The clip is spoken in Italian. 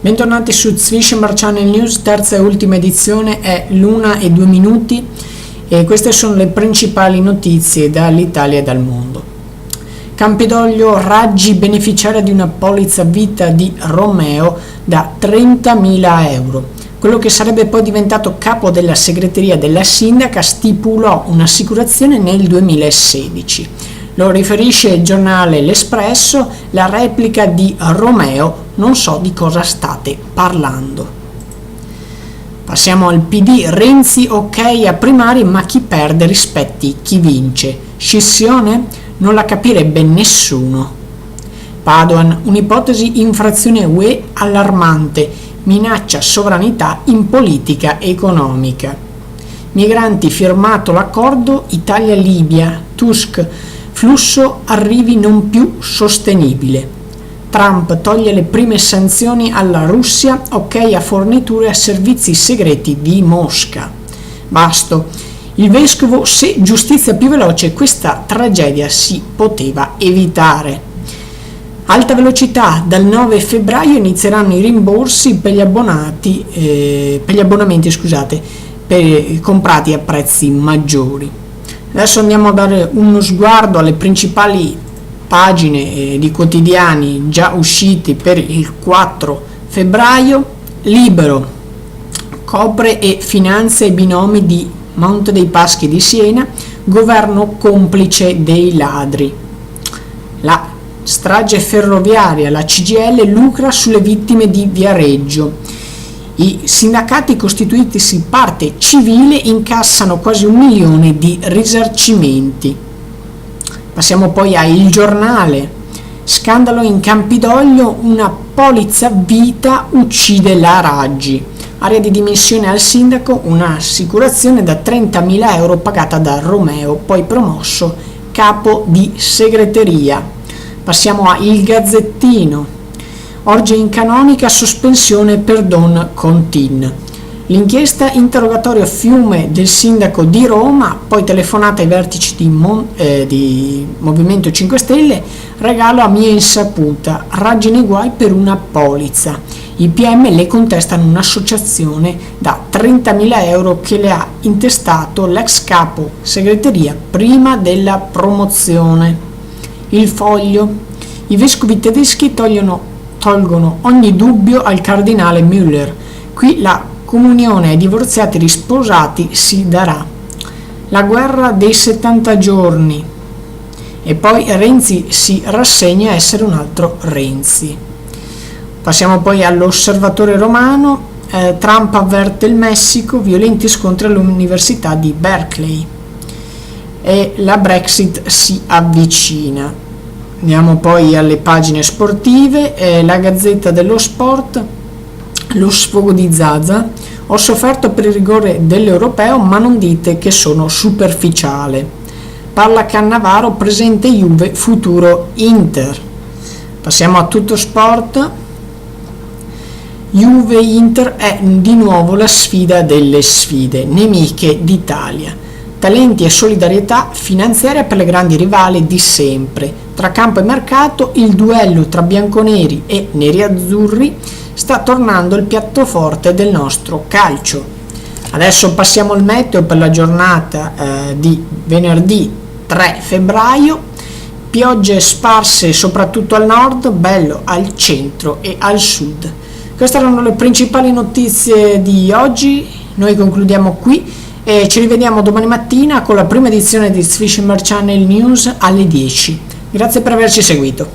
Bentornati su Zwischenbar Channel News, terza e ultima edizione, è l'1:02 e queste sono le principali notizie dall'Italia e dal mondo. Campidoglio, Raggi beneficiaria di una polizza vita di Romeo da 30.000 euro. Quello che sarebbe poi diventato capo della segreteria della sindaca stipulò un'assicurazione nel 2016. Lo riferisce il giornale L'Espresso, la replica di Romeo, non so di cosa state parlando. Passiamo al PD, Renzi ok a primari ma chi perde rispetti chi vince. Scissione? Non la capirebbe nessuno. Padoan, un'ipotesi infrazione UE allarmante, minaccia sovranità in politica economica. Migranti firmato l'accordo Italia-Libia, Tusk, flusso arrivi non più sostenibile. Trump toglie le prime sanzioni alla Russia, ok a forniture a servizi segreti di Mosca. Basto. Il vescovo, se giustizia più veloce, questa tragedia si poteva evitare. Alta velocità, dal 9 febbraio inizieranno i rimborsi per gli abbonamenti comprati a prezzi maggiori. Adesso andiamo a dare uno sguardo alle principali pagine di quotidiani già usciti per il 4 febbraio. Libero, copre e finanzia i binomi di Monte dei Paschi di Siena, governo complice dei ladri. La strage ferroviaria, la CGIL lucra sulle vittime di Viareggio. I sindacati costituitisi parte civile incassano quasi 1 milione di risarcimenti. Passiamo poi a Il Giornale. Scandalo in Campidoglio, una polizza vita uccide la Raggi. Area di dimissione al sindaco, un'assicurazione da 30.000 euro pagata da Romeo, poi promosso capo di segreteria. Passiamo a Il Gazzettino. Orge in canonica, sospensione per Don Contin. L'inchiesta, interrogatorio Fiume del sindaco di Roma, poi telefonata ai vertici di Movimento 5 Stelle, regalo a mia insaputa, Raggi nei guai per una polizza. I PM le contestano un'associazione da 30.000 euro che le ha intestato l'ex capo segreteria prima della promozione. Il Foglio. I vescovi tedeschi tolgono ogni dubbio al cardinale Müller. Qui la comunione ai divorziati risposati si darà. La guerra dei 70 giorni. E poi Renzi si rassegna a essere un altro Renzi. Passiamo poi all'Osservatore Romano. Trump avverte il Messico, violenti scontri all'Università di Berkeley. E la Brexit si avvicina. Andiamo poi alle pagine sportive, la Gazzetta dello Sport, lo sfogo di Zaza, ho sofferto per il rigore dell'Europeo ma non dite che sono superficiale. Parla Cannavaro, presente Juve, futuro Inter. Passiamo a Tutto Sport. Juve-Inter è di nuovo la sfida delle sfide, nemiche d'Italia. Talenti e solidarietà finanziaria per le grandi rivali di sempre. Tra campo e mercato, il duello tra bianconeri e neri-azzurri sta tornando il piatto forte del nostro calcio. Adesso passiamo al meteo per la giornata di venerdì 3 febbraio. Piogge sparse soprattutto al nord, bello al centro e al sud. Queste erano le principali notizie di oggi. Noi concludiamo qui e ci rivediamo domani mattina con la prima edizione di Zwischenbar Channel News alle 10. Grazie per averci seguito.